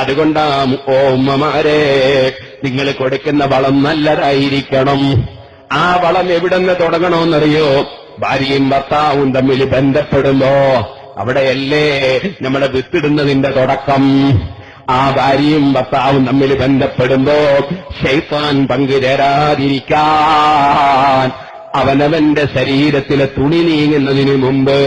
അതുകൊണ്ടാ ഓ ഉമ്മമാരെ, നിങ്ങൾ കൊടുക്കുന്ന വളം നല്ലതായിരിക്കണം. ആ വളം എവിടെന്ന് തുടങ്ങണമെന്നറിയോ? ഭാര്യയും ഭർത്താവും തമ്മിൽ ബന്ധപ്പെടുമ്പോ അവിടെയല്ലേ നമ്മുടെ വിത്തിടുന്നതിന്റെ തുടക്കം. ആ ഭാര്യയും ഭർത്താവും തമ്മിൽ ബന്ധപ്പെടുമ്പോ ശൈത്താൻ പങ്കുചേരാതിരിക്കാൻ അവനവന്റെ ശരീരത്തിലെ തുണി നീങ്ങുന്നതിന് മുമ്പ്,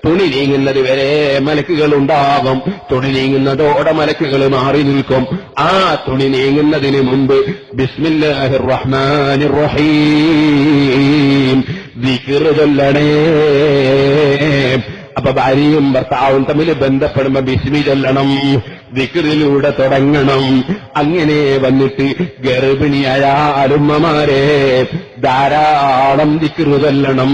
തുണി നീങ്ങുന്നത് വരെ മലക്കുകൾ ഉണ്ടാകും. തുണി നീങ്ങുന്നതോടെ മലക്കുകൾ മാറി നിൽക്കും. ആ തുണി നീങ്ങുന്നതിന് മുമ്പ് ബിസ്മില്ലാഹിർ റഹ്മാനിർ റഹീം ദിക്ർ ചൊല്ലണേ. അപ്പൊ ഭാര്യയും ഭർത്താവും തമ്മിൽ ബന്ധപ്പെടുമ്പോ ബിസ്മി ചൊല്ലണം, ദിക്റിലൂടെ തുടങ്ങണം. അങ്ങനെ വന്നിട്ട് ഗർഭിണിയായാലുമ്മമാരെ ധാരാളം ദിക്ർ ചൊല്ലണം.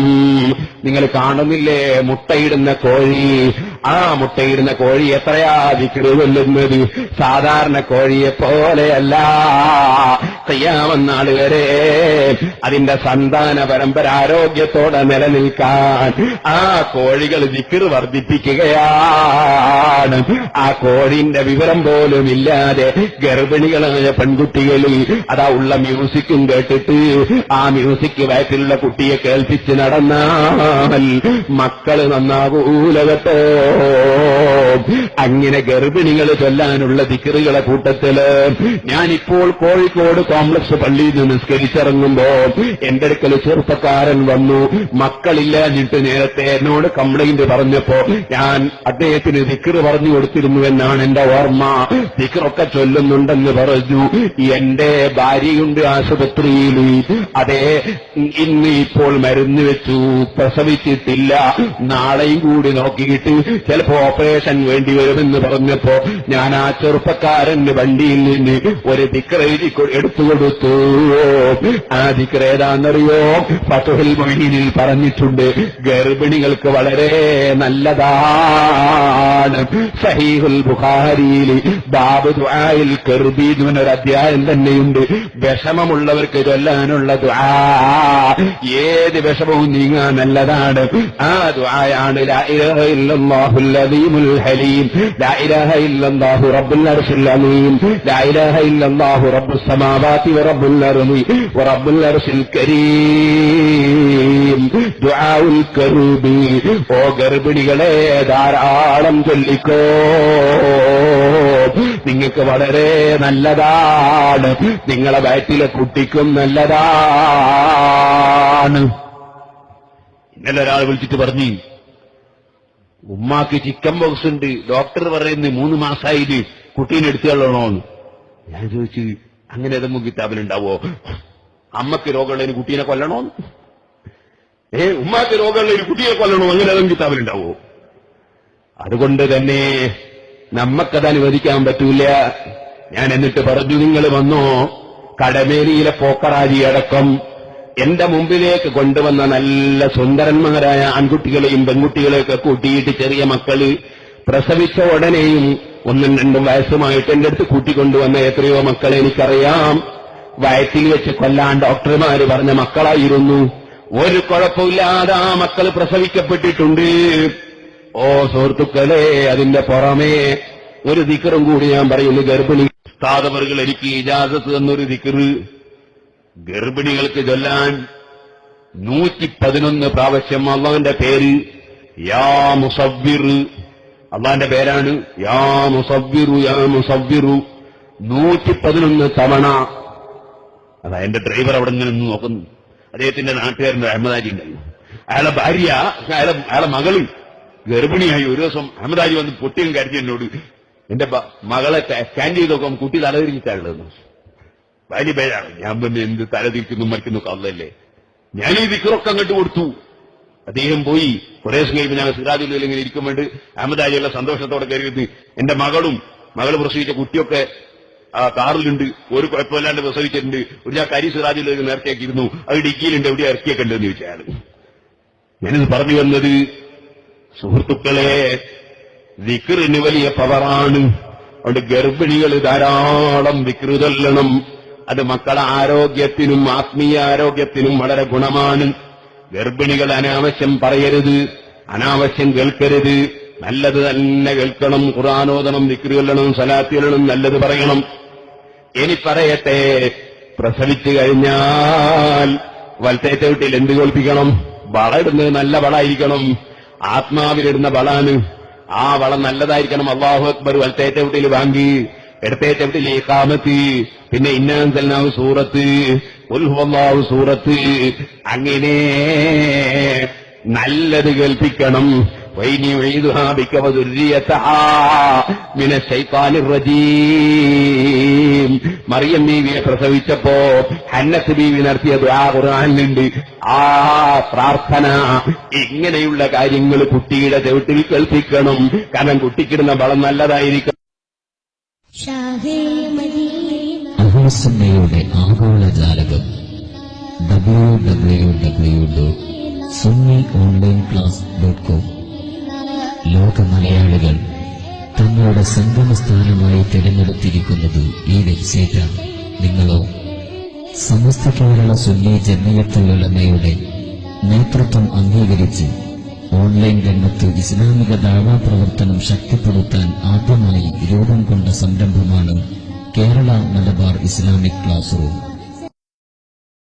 നിങ്ങൾ കാണുന്നില്ലേ മുട്ടയിടുന്ന കോഴി? ആ മുട്ടയിടുന്ന കോഴി എത്രയാ ദിക്ർ ചൊല്ലുന്നത്? സാധാരണ കോഴിയെ പോലെയല്ല. ഖിയാമത്ത് നാൾ വരെ അതിന്റെ സന്താന പരമ്പര ആരോഗ്യത്തോടെ നിലനിൽക്കാൻ ആ കോഴികൾ ദിക്ർ വർദ്ധിപ്പിക്കുകയാണ്. ആ കോഴിന്റെ വിവരം പോലും ഇല്ലാതെ ഗർഭിണികളായ പെൺകുട്ടികൾ അതാ ഉള്ള മ്യൂസിക്കും കേട്ടിട്ട് ആ മ്യൂസിക് വയറ്റിലുള്ള കുട്ടിയെ കേൾപ്പിച്ച് നടന്നാൽ മക്കള് നന്നാകൂല കേട്ടോ. അങ്ങനെ ഗർഭിണികൾ ചൊല്ലാനുള്ള ദിക്റുകളെ കൂട്ടത്തില് ഞാനിപ്പോൾ കോഴിക്കോട് കോംപ്ലക്സ് പള്ളിയിൽ നിന്ന് നിസ്കരിച്ചിറങ്ങുമ്പോ എന്റെ അടുക്കൽ ചെറുപ്പക്കാരൻ വന്നു. മക്കളില്ലാഞ്ഞിട്ട് നേരത്തെ എന്നോട് കംപ്ലൈന്റ് പറഞ്ഞപ്പോ ഞാൻ അദ്ദേഹത്തിന് ദിക്ർ പറഞ്ഞു കൊടുത്തിരുന്നുവെന്നാണ് എന്റെ ഓർമ്മ. ദിക്റൊക്കെ ചൊല്ലുന്നുണ്ടെന്ന് പറഞ്ഞു. എന്റെ ഭാര്യയുണ്ട് ആശുപത്രിയിൽ. അതെ, ഇന്ന് ഇപ്പോൾ മരുന്ന് വെച്ചു, പ്രസവിച്ചിട്ടില്ല, നാളെയും കൂടി നോക്കിയിട്ട് ചിലപ്പോ ഓപ്പറേഷൻ വേണ്ടി വരുമെന്ന് പറഞ്ഞപ്പോ ഞാൻ ആ ചെറുപ്പക്കാരന്റെ വണ്ടിയിൽ നിന്ന് ഒരു ദിക്ർ എഴുതി എടുത്തു കൊടുത്തു. ആ ദിക്ർ ഏതാണെന്നറിയോ? ഫത്ഹുൽ മുഈനിൽ പറഞ്ഞിട്ടുണ്ട്. ഗർഭിണികൾക്ക് വളരെ നല്ലതാണ്. സഹീഹുൽ ബുഖാരിയിൽ ബാബ് ദുആഇൽ കർബി എന്നൊരു അധ്യായം തന്നെയുണ്ട്. വിഷമമുള്ളവർക്ക് ചൊല്ലാനുള്ള ദുആ, ഏത് വിഷമവും നീങ്ങാൻ നല്ലതാണ്. ആ ദുആയാണ് ലാ ഇലാഹ ഇല്ലല്ലാഹുൽ അദീമുൽ ഹലീം, ലാ ഇലാഹ ഇല്ലല്ലാഹു റബ്ബുൽ അർശിൽ അലീം, ലാ ഇലാഹ ഇല്ലല്ലാഹു റബ്ബുസ് സമാവാതി വറബ്ബുൽ അർളി വറബ്ബുൽ അർശിൽ കരീം. ദുആഉൽ കർബി. ഓ ഗർഭിണികളെ ധാരാളം ചൊല്ലിക്കോ, നിങ്ങൾക്ക് വളരെ നല്ലതാണ്. നിങ്ങളെ വയറ്റിലെ കുട്ടിക്കും നല്ലതാണ്. ഇന്നലെ ഒരാൾ വിളിച്ചിട്ട് പറഞ്ഞു, ഉമ്മാക്ക് ചിക്കൻ ബോക്സ് ഉണ്ട്, ഡോക്ടർ പറയുന്നത് 3 മാസമായിട്ട് കുട്ടീനെ എടുത്തുകൊള്ളണോന്ന്. ഞാൻ ചോദിച്ചു, അങ്ങനെ ഏതെങ്കിലും കിതാബിലുണ്ടാവോ? അമ്മക്ക് രോഗമുള്ളതിന് കുട്ടീനെ കൊല്ലണോന്ന്? ഉമ്മാക്ക് രോഗമുള്ളതിന് കുട്ടിയെ കൊല്ലണോ? അങ്ങനെ ഏതെങ്കിലും കിതാബിലുണ്ടാവോ? അതുകൊണ്ട് തന്നെ നമ്മക്കത് അനുവദിക്കാൻ പറ്റൂല. ഞാൻ എന്നിട്ട് പറഞ്ഞു, നിങ്ങൾ വന്നോ? കടമേരിയിലെ പോക്കറാജി അടക്കം എന്റെ മുമ്പിലേക്ക് കൊണ്ടുവന്ന നല്ല സുന്ദരന്മാരായ ആൺകുട്ടികളെയും പെൺകുട്ടികളെയൊക്കെ കൂട്ടിയിട്ട് ചെറിയ മക്കള് പ്രസവിച്ച ഉടനെയും 1-2 വയസ്സുമായിട്ട് എന്റെ അടുത്ത് കൂട്ടിക്കൊണ്ടുവന്ന എത്രയോ മക്കളെ എനിക്കറിയാം. വയറ്റിൽ വെച്ച് കൊല്ലാൻ ഡോക്ടർമാര് പറഞ്ഞ മക്കളായിരുന്നു. ഒരു കുഴപ്പമില്ലാതെ ആ മക്കൾ പ്രസവിക്കപ്പെട്ടിട്ടുണ്ട്. ഓ സുഹൃത്തുക്കളെ, അതിന്റെ പുറമേ ഒരു ദിക്റും കൂടി ഞാൻ പറയുന്നു. ഗർഭിണി ഉസ്താദവറുകൾ എനിക്ക് ഇജാസത്ത് എന്നൊരു ദിക്റ് ഗർഭിണികൾക്ക് ചൊല്ലാൻ 111 പ്രാവശ്യം അള്ളാന്റെ പേര് യാ മുസവ്വിർ, അള്ളാന്റെ പേരാണ് യാ മുസവ്വിറു യാ മുസവ്വിറു 111 തവണ. അതാ എന്റെ ഡ്രൈവർ അവിടെ ഇങ്ങനെ ഒന്ന് നോക്കുന്നു. അദ്ദേഹത്തിന്റെ നാട്ടുകാരന്റെ അഹമ്മദാജി ഉണ്ടായിരുന്നു. അയാളെ ഭാര്യ, അയാളെ മകള് ഗർഭിണിയായി. ഒരു ദിവസം അഹമ്മദാജി വന്ന് പൊട്ടിയും കരഞ്ഞു എന്നോട്, എന്റെ മകളെ സ്കാൻ ചെയ്ത് നോക്കാം, കുട്ടി തലതിരിച്ചിട്ടാണുള്ളത്. വലിയ പേരാണ്. ഞാൻ പിന്നെ എന്ത് തലതിരിക്കുന്നു മരിക്കുന്നു കള്ളല്ലേ. ഞാൻ ഈ ദിക്റൊക്കെ അങ്ങോട്ട് കൊടുത്തു. അദ്ദേഹം പോയി. കുറേ ദിവസം കഴിയുമ്പോൾ ഞങ്ങൾ സിറാജുൽ ഇങ്ങനെ ഇരിക്കും വേണ്ടി അഹമ്മദാജിയുള്ള സന്തോഷത്തോടെ കയറിയത് എന്റെ മകള് പ്രസവിച്ച കുട്ടിയൊക്കെ ആ കാറിലുണ്ട്, ഒരു കുഴപ്പമില്ലാണ്ട് പ്രസവിച്ചിട്ടുണ്ട്. ഒരു ഞാൻ കരി സിറാജുൽ നേർച്ചയാക്കിയിരുന്നു, അത് ഡിക്കിയിലുണ്ട്, എവിടെ ഇറക്കിയൊക്കെ ഉണ്ടെന്ന് ചോദിച്ചയാൾ. ഞാനിത് പറഞ്ഞു വന്നത്, സുഹൃത്തുക്കളെ, ദിക്റിന് വലിയ പവറാണ്. അതുകൊണ്ട് ഗർഭിണികൾ ധാരാളം ദിക്റ് ചൊല്ലണം. അത് മക്കളെ ആരോഗ്യത്തിനും ആത്മീയ ആരോഗ്യത്തിനും വളരെ ഗുണമാണ്. ഗർഭിണികൾ അനാവശ്യം പറയരുത്, അനാവശ്യം കേൾക്കരുത്. നല്ലത് തന്നെ കേൾക്കണം, ഖുർആനോദണം, ദിക്ർ ചൊല്ലണം, സലാത്ത് ചൊല്ലണം, നല്ലത് പറയണം. ഇനി പറയട്ടെ, പ്രസവിച്ചു കഴിഞ്ഞാൽ വലത്തേറ്റ വീട്ടിൽ എന്ത് കേൾപ്പിക്കണം? വള ഇടുന്നത് നല്ല വളായിരിക്കണം, ആത്മാവിലിടുന്ന വളാണ്. ആ വളം നല്ലതായിരിക്കണം. അല്ലാഹു അക്ബർ വലത്തേറ്റ വീട്ടിൽ വാങ്ങി, ഇടത്തേറ്റ വീട്ടിൽ ഇഖാമത്ത്, പിന്നെ ഇന്നാ അൻസൽനാഹു സൂറത്ത്, ഖുൽ ഹുവല്ലാഹു സൂറത്ത്, അങ്ങനെ നല്ലത് കേൾപ്പിക്കണം. വൈനി ഉഈദുഹാ ബിക വദുർരിയതഹാ മിനശ് ശൈത്താനിർ റജീം. മറിയം ബീവിയെ പ്രസവിച്ചപ്പോ ഹന്നത്ത് ബീവി നടത്തിയ ദുആ ഖുർആനിലുണ്ട്. ആ പ്രാർത്ഥന, ഇങ്ങനെയുള്ള കാര്യങ്ങൾ കുട്ടിയുടെ ചെവിട്ടിൽ കേൾപ്പിക്കണം. കാരണം കുട്ടിക്കിടുന്ന വളം നല്ലതായിരിക്കും. അഹ്ലുസുന്നയുടെ ആഗോളജാലകം www.sunniOnlineClass.com. ലോക മലയാളികൾ തങ്ങളുടെ സംഗമസ്ഥാനമായി തിരഞ്ഞെടുത്തിരിക്കുന്നത് ഈ വെബ്സൈറ്റാണ്. നിങ്ങളോ സമസ്ത കേരള സുന്നി ജമിയത്തുൽ ഉലമയുടെ നേതൃത്വം അംഗീകരിച്ച് ഓൺലൈൻ രംഗത്ത് ഇസ്ലാമിക ദഅവാ പ്രവർത്തനം ശക്തിപ്പെടുത്താൻ ആദ്യമായി രൂപം കൊണ്ട സംരംഭമാണ് Kerala Malabar Islamic class room.